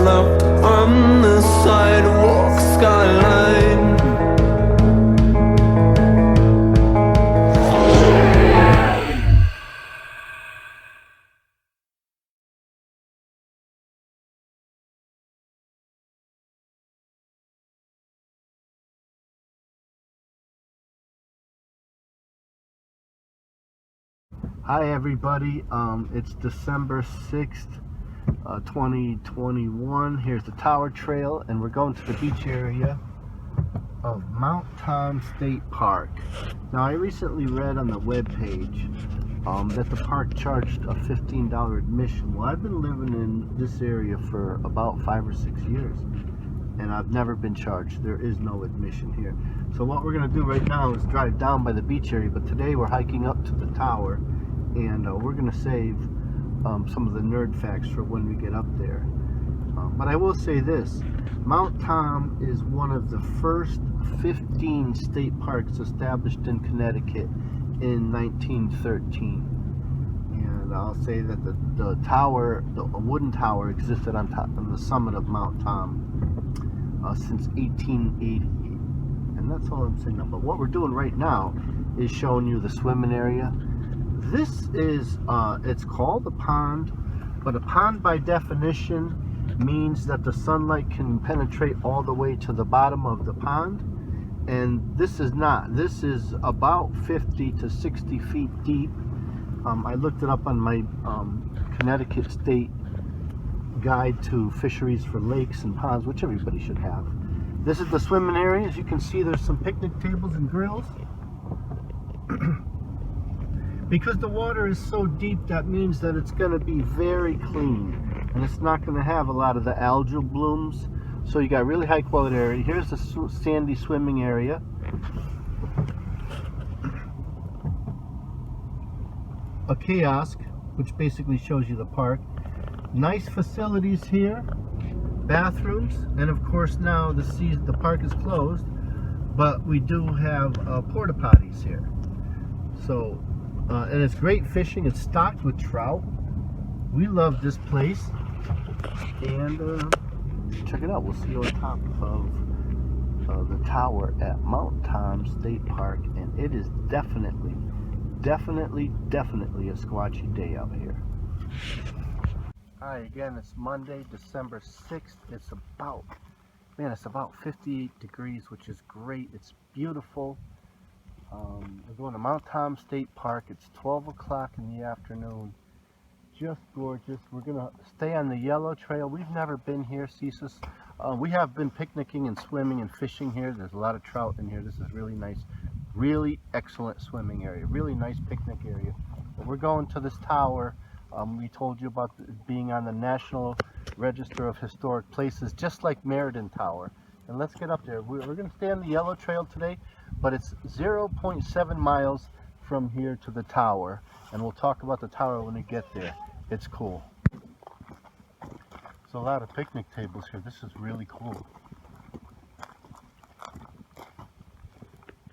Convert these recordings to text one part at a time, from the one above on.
left on the sidewalk skyline. Hi everybody, it's December 6th, 2021. Here's the Tower Trail, and we're going to the beach area of Mount Tom State Park. Now, I recently read on the webpage that the park charged a $15 admission. Well, I've been living in this area for about 5 or 6 years, and I've never been charged. There is no admission here. So what we're going to do right now is drive down by the beach area, but today we're hiking up to the tower, and we're going to save some of the nerd facts for when we get up there. But I will say this, Mount Tom is one of the first 15 state parks established in Connecticut in 1913. And I'll say that the tower, a wooden tower, existed on the summit of Mount Tom since 1888. And that's all I'm saying now. But what we're doing right now is showing you the swimming area. This is, it's called a pond, but a pond by definition means that the sunlight can penetrate all the way to the bottom of the pond. And this is not. This is about 50 to 60 feet deep. I looked it up on my Connecticut State Guide to Fisheries for Lakes and Ponds, which everybody should have. This is the swimming area. As you can see, there's some picnic tables and grills. Because the water is so deep, that means that it's going to be very clean, and it's not going to have a lot of the algal blooms. So you got really high quality area. Here's the sandy swimming area. A kiosk, which basically shows you the park. Nice facilities here, bathrooms, and of course now the park is closed, but we do have porta potties here. So. And it's great fishing. It's stocked with trout. We love this place. And check it out. We'll see you on top of the tower at Mount Tom State Park. And it is definitely a squatchy day out here. Hi, again, it's Monday, December 6th. It's about 58 degrees, which is great. It's beautiful. We're going to Mount Tom State Park. It's 12 o'clock in the afternoon. Just gorgeous. We're going to stay on the yellow trail. We've never been here, CCIS. We have been picnicking and swimming and fishing here. There's a lot of trout in here. This is really nice. Really excellent swimming area. Really nice picnic area. But we're going to this tower. We told you about being on the National Register of Historic Places, just like Meriden Tower. And let's get up there. We're going to stay on the yellow trail today, but it's 0.7 miles from here to the tower, and we'll talk about the tower when we get there. It's cool. There's a lot of picnic tables here. This is really cool.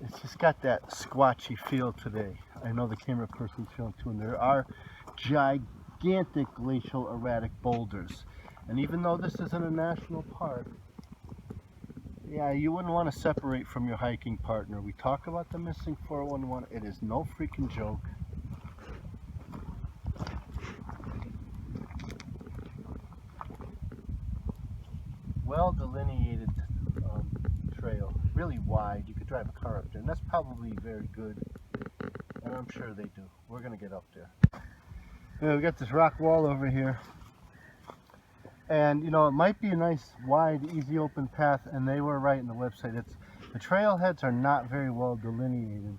It's just got that squatchy feel today. I know the camera person's feeling too, and there are gigantic glacial erratic boulders. And even though this isn't a national park, yeah, you wouldn't want to separate from your hiking partner. We talk about the missing 411. It is no freaking joke. Well delineated trail, really wide. You could drive a car up there, and that's probably very good. And I'm sure they do. We're gonna get up there. Yeah, we got this rock wall over here. And you know, it might be a nice, wide, easy open path, and they were right in the website. The trailheads are not very well delineated.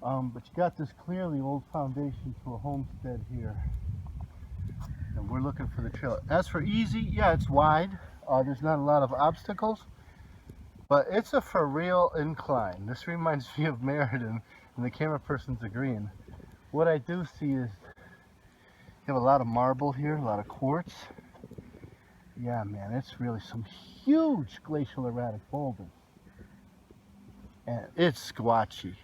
But you got this clearly old foundation to a homestead here. And we're looking for the trail. As for easy, yeah, it's wide. There's not a lot of obstacles, but it's a for real incline. This reminds me of Meriden, and the camera person's agreeing. What I do see is you have a lot of marble here, a lot of quartz. Yeah, man, it's really some huge glacial erratic boulders. And it's squatchy.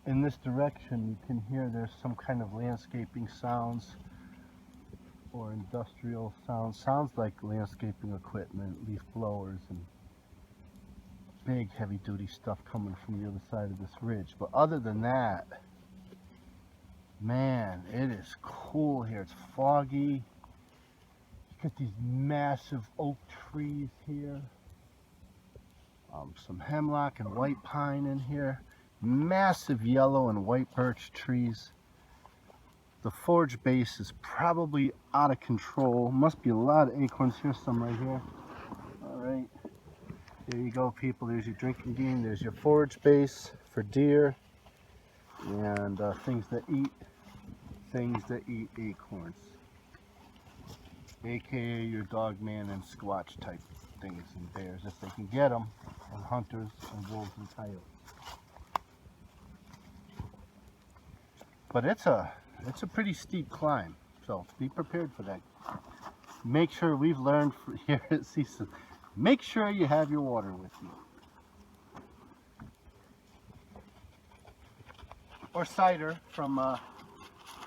in this direction, you can hear there's some kind of landscaping sounds or industrial sounds. Sounds like landscaping equipment, leaf blowers, and big heavy duty stuff coming from the other side of this ridge. But other than that, man, it is cool here. It's foggy. You got these massive oak trees here. Some hemlock and white pine in here. Massive yellow and white birch trees. The forage base is probably out of control. Must be a lot of acorns. Here's some right here. Alright. There you go, people. There's your drinking game. There's your forage base for deer and things that eat acorns. AKA your dog man and squatch type things and bears if they can get them, and hunters and wolves and coyotes. But it's a pretty steep climb, so be prepared for that. Make sure, we've learned here at CCIS, make sure you have your water with you. Or cider from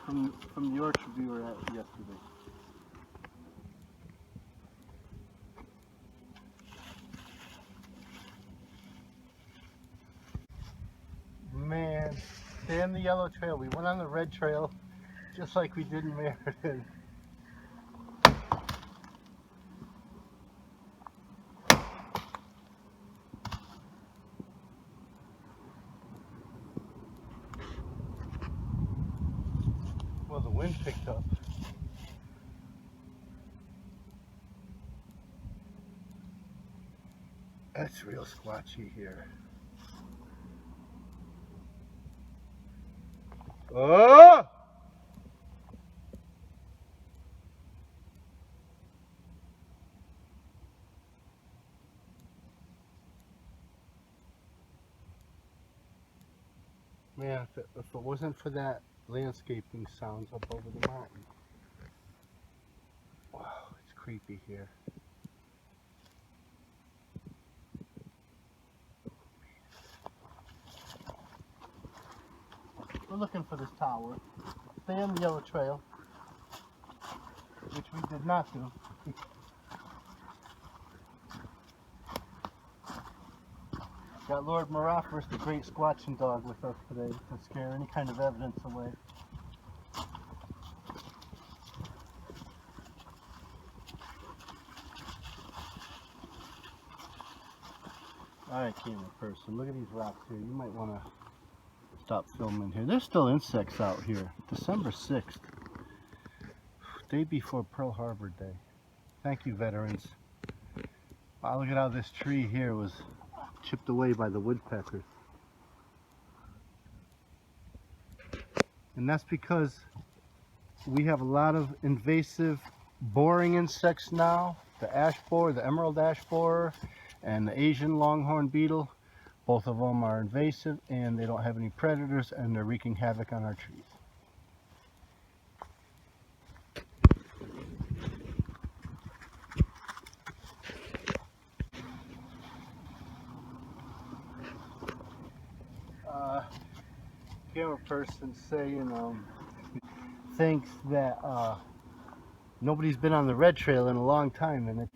the orchard we were at yesterday. Man, stay on the yellow trail. We went on the red trail just like we did in Meriden. Well, the wind picked up. That's real squatchy here. Oh! Man, if it wasn't for that landscaping sounds up over the mountain. Wow, it's creepy here. We're looking for this tower. Stay on the yellow trail, which we did not do. Got Lord Marafers, the great squatching dog, with us today to scare any kind of evidence away. Alright, camera person, look at these rocks here. You might want to stop filming here. There's still insects out here. December 6th, day before Pearl Harbor Day. Thank you, veterans. Wow, look at how this tree here was chipped away by the woodpeckers. And that's because we have a lot of invasive boring insects now. The ash borer, the emerald ash borer, and the Asian longhorn beetle. Both of them are invasive and they don't have any predators, and they're wreaking havoc on our trees. Camera person saying thinks that nobody's been on the red trail in a long time, and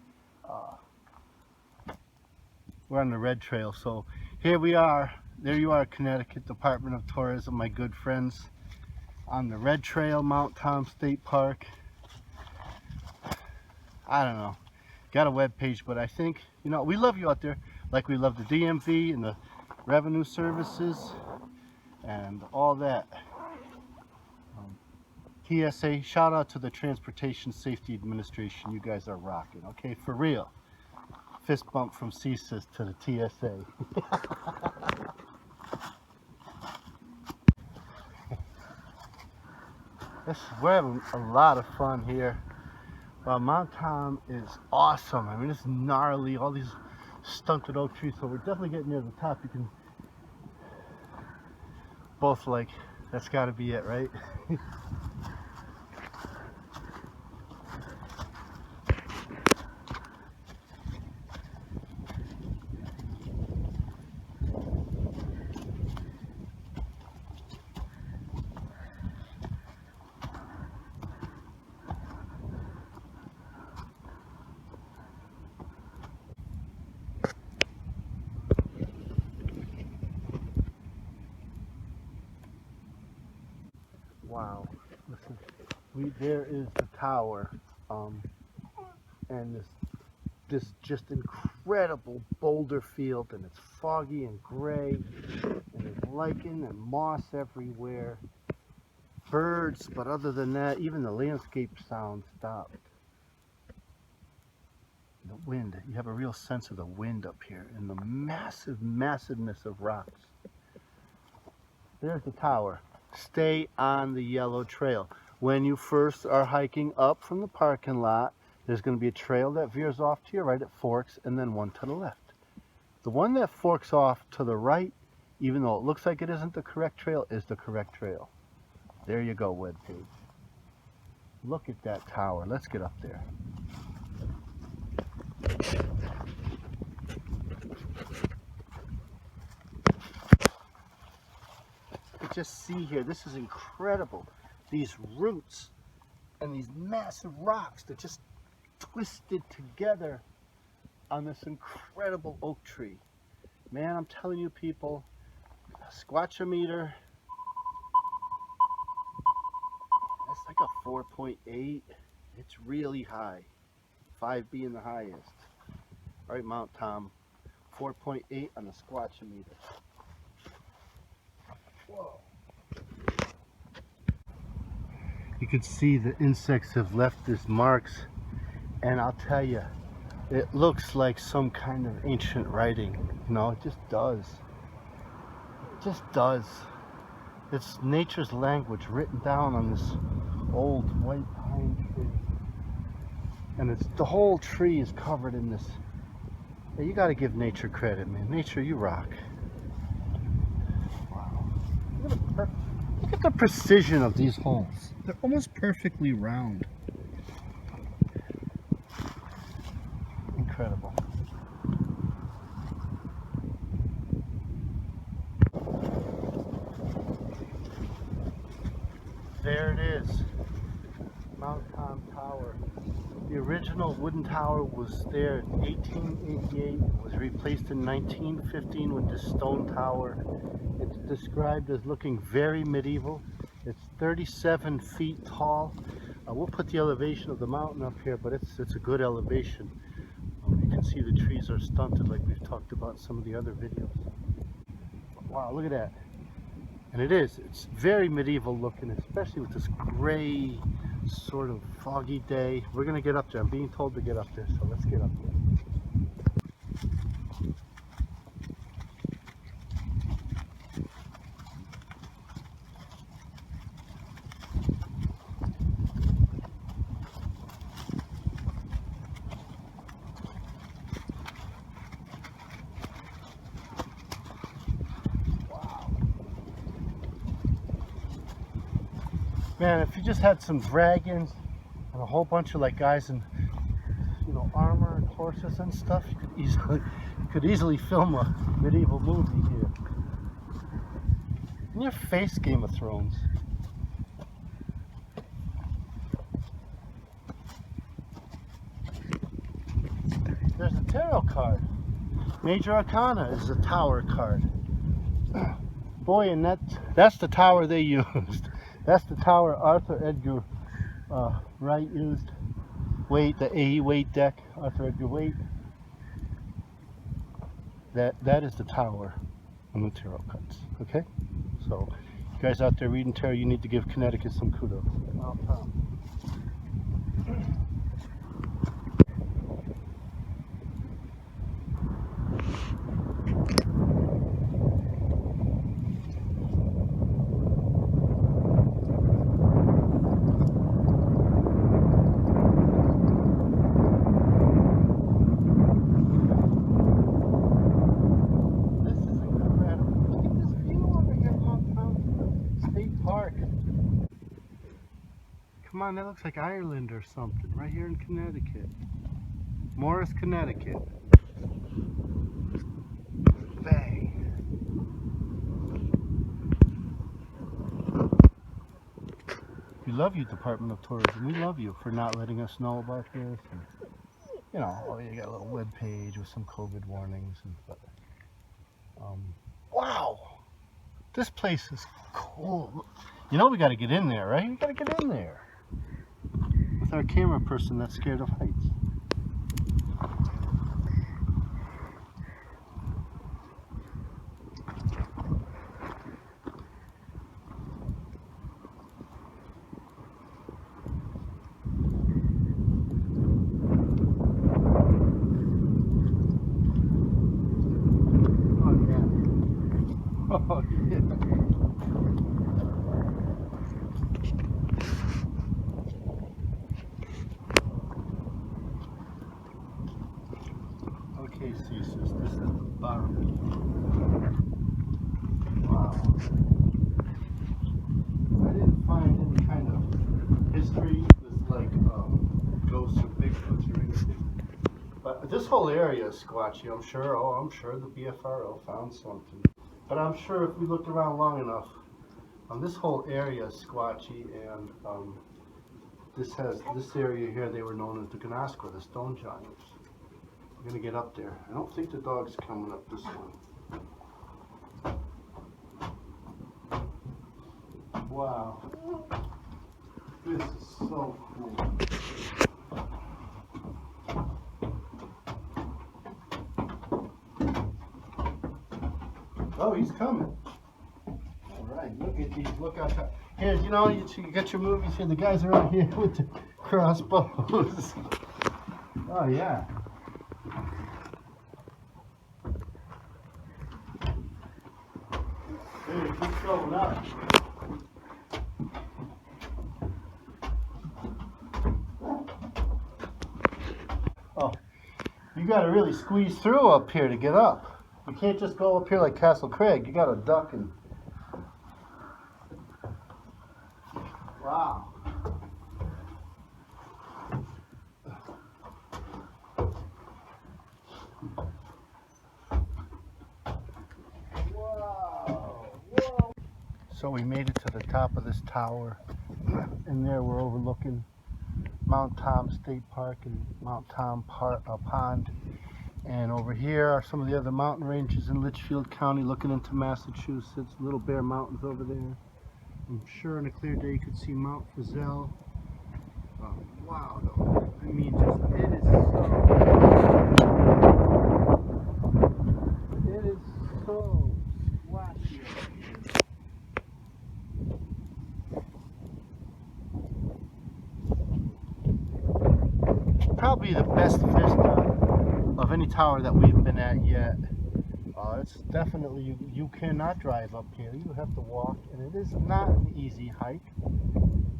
we're on the red trail. So here we are. There you are, Connecticut Department of Tourism, my good friends, on the red trail, Mount Tom State Park. I don't know, got a web page, but I think, you know, we love you out there like we love the DMV and the revenue services and all that. TSA, shout out to the Transportation Safety Administration. You guys are rocking, okay, for real. Fist bump from CCIS to the TSA. We're having a lot of fun here. Mount Tom is awesome. I mean, it's gnarly, all these stunted oak trees. So we're definitely getting near the top. You can both like, that's got to be it, right? Wow. Listen, there is the tower, and this just incredible boulder field, and it's foggy and gray, and there's lichen and moss everywhere. Birds, but other than that, even the landscape sound stopped. The wind, you have a real sense of the wind up here and the massiveness of rocks. There's the tower. Stay on the yellow trail. When you first are hiking up from the parking lot, there's going to be a trail that veers off to your right at forks, and then one to the left. The one that forks off to the right, even though it looks like it isn't the correct trail, is the correct trail. There you go, webpage. Look at that tower. Let's get up there. Just see here, this is incredible. These roots and these massive rocks that just twisted together on this incredible oak tree. Man, I'm telling you people, squatchometer, that's like a 4.8. It's really high. 5 being the highest. All right, Mount Tom, 4.8 on the squatchometer. Whoa. You can see the insects have left these marks, and I'll tell you, it looks like some kind of ancient writing. You know, it just does. It just does. It's nature's language written down on this old white pine tree. And it's the whole tree is covered in this. You got to give nature credit, man. Nature, you rock. Wow. Look at the precision of these holes. They're almost perfectly round. Incredible. There it is. Mount Tom Tower. The original wooden tower was there in 1888. It was replaced in 1915 with this stone tower. It's described as looking very medieval. It's 37 feet tall. We'll put the elevation of the mountain up here, but it's a good elevation. You can see the trees are stunted like we've talked about in some of the other videos. Wow, look at that. And it's very medieval looking, especially with this gray sort of foggy day. We're gonna get up there. I'm being told to get up there, so let's get up there. Man, if you just had some dragons and a whole bunch of like guys in, you know, armor and horses and stuff, you could easily film a medieval movie here. In your face, Game of Thrones. There's a tarot card. Major Arcana is a tower card. Boy, and that's the tower they used. That's the tower Arthur Edgar Wright used. Waite, the A. Waite deck, Arthur Edgar Waite. That is the tower on the tarot cards. Okay? So, you guys out there reading tarot, you need to give Connecticut some kudos. Come on, that looks like Ireland or something, right here in Connecticut. Morris, Connecticut. Bang. We love you, Department of Tourism. We love you for not letting us know about this. And, you know, oh, you got a little web page with some COVID warnings. And, wow, this place is cool. You know we got to get in there, right? We got to get in there. With our camera person that's scared of heights. Oh, yeah. Okay, Ceases, this is the bottom. Wow. I didn't find any kind of history with like ghosts or Bigfoots or anything. But this whole area is squatchy, I'm sure. Oh, I'm sure the BFRO found something. But I'm sure if we look around long enough, this whole area is squatchy, and this area here they were known as the Gnosco, the stone giants. We're gonna get up there. I don't think the dog's coming up this one. Wow, this is so cool. Oh, he's coming. All right, look at these. Look out top. Here, you know, you get your movies here. The guys are out here with the crossbows. Oh, yeah. Hey, keep going up. Oh, you got to really squeeze through up here to get up. You can't just go up here like Castle Craig. You got to duck and... Wow. Whoa. Whoa. So we made it to the top of this tower, and there we're overlooking Mount Tom State Park and Mount Tom Pond. And over here are some of the other mountain ranges in Litchfield County looking into Massachusetts. Little Bear Mountains over there. I'm sure on a clear day you could see Mount Frizzell. Wow, though. I mean, it is so squatchy. Probably the best vista of any tower that we've been at yet. It's definitely, you cannot drive up here. You have to walk, and it is not an easy hike.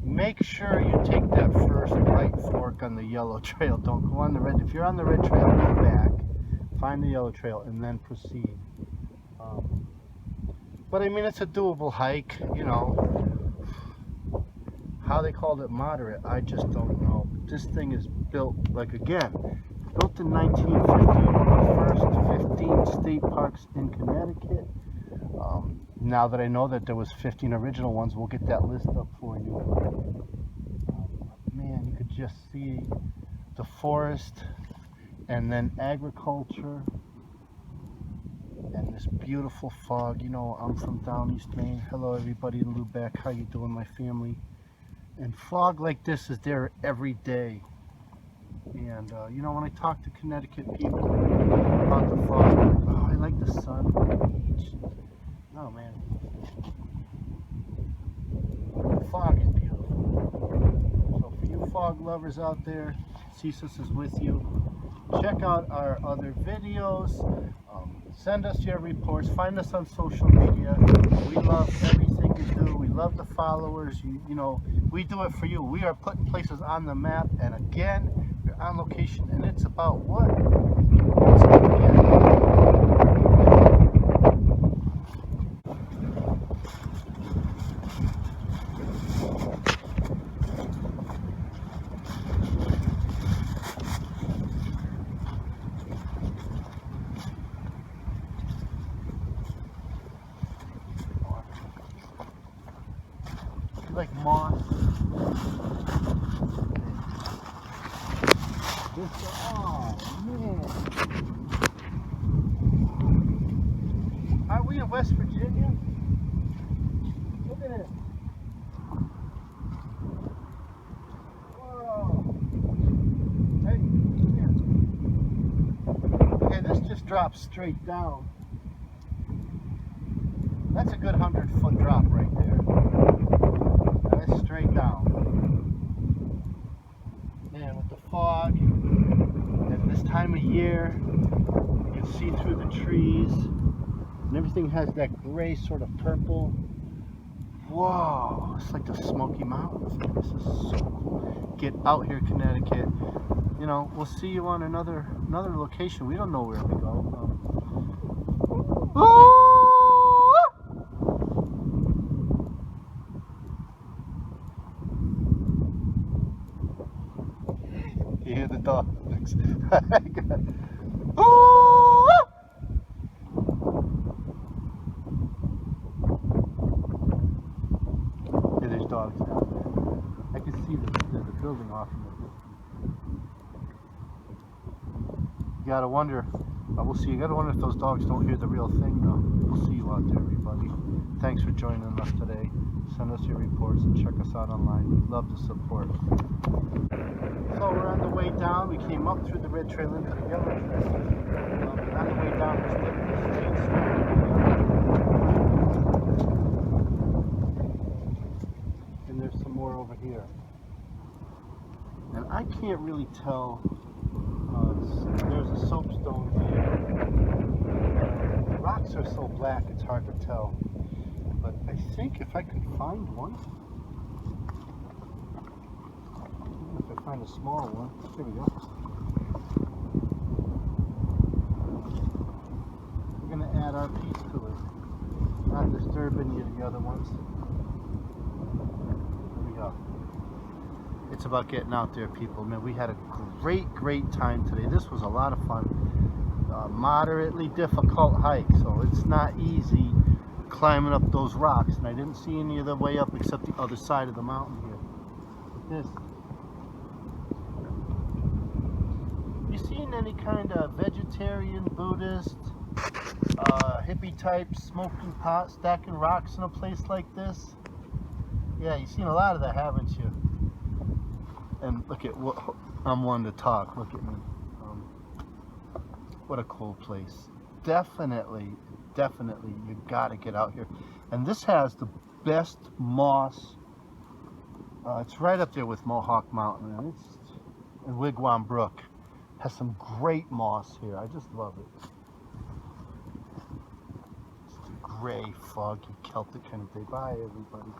Make sure you take that first right fork on the yellow trail. Don't go on the red. If you're on the red trail, go back, find the yellow trail, and then proceed. But I mean, it's a doable hike, you know. How they called it moderate, I just don't know. This thing is built, like, again, built in 1950, one of the first 15 state parks in Connecticut. Now that I know that there was 15 original ones, we'll get that list up for you. Man, you could just see the forest, and then agriculture, and this beautiful fog. You know, I'm from down East Maine. Hello everybody in Lubec, how you doing, my family? And fog like this is there every day. And you know, when I talk to Connecticut people about the fog, they're like, oh, I like the sun, the beach. Oh man, the fog is beautiful. So for you fog lovers out there, Ceases is with you. Check out our other videos. Send us your reports. Find us on social media. We love everything you do. We love the followers. You know, we do it for you. We are putting places on the map, and again, we're on location, and it's about what? It's like moss. Oh man. Are we in West Virginia? Look at it. drops straight down. That's a good 100-foot drop right there. That's straight down. Man, with the fog, at this time of year, you can see through the trees, and everything has that gray sort of purple. Whoa, it's like the Smoky Mountains. This is so cool. Get out here, Connecticut. You know, we'll see you on another location. We don't know where we go. You hear the dogs. Yeah, there's dogs down there. I can see the building off in the distance. You gotta wonder. We'll see. You gotta wonder if those dogs don't hear the real thing, though. We'll see you out there, everybody. Thanks for joining us today. Send us your reports and check us out online. We'd love the support. So we're on the way down. We came up through the red trail into the yellow trail. On the way down, we're taking the straight stretch. And there's some more over here. And I can't really tell. There's a soapstone here. The rocks are so black it's hard to tell. But I think if I can find one, if I find a small one, here we go. We're going to add our piece to it, not disturb any of the other ones. Here we go. It's about getting out there, people. Man, we had a great time today. This was a lot of fun. Moderately difficult hike, so it's not easy climbing up those rocks, and I didn't see any of the way up except the other side of the mountain here. This. You seen any kind of vegetarian, Buddhist, hippie type smoking pot, stacking rocks in a place like this? Yeah, you've seen a lot of that, haven't you? And look at what I'm one to talk. Look at me. What a cool place. Definitely, you gotta get out here. And this has the best moss. It's right up there with Mohawk Mountain, and Wigwam Brook. Has some great moss here. I just love it. It's a gray, foggy, Celtic kind of day. Bye, everybody.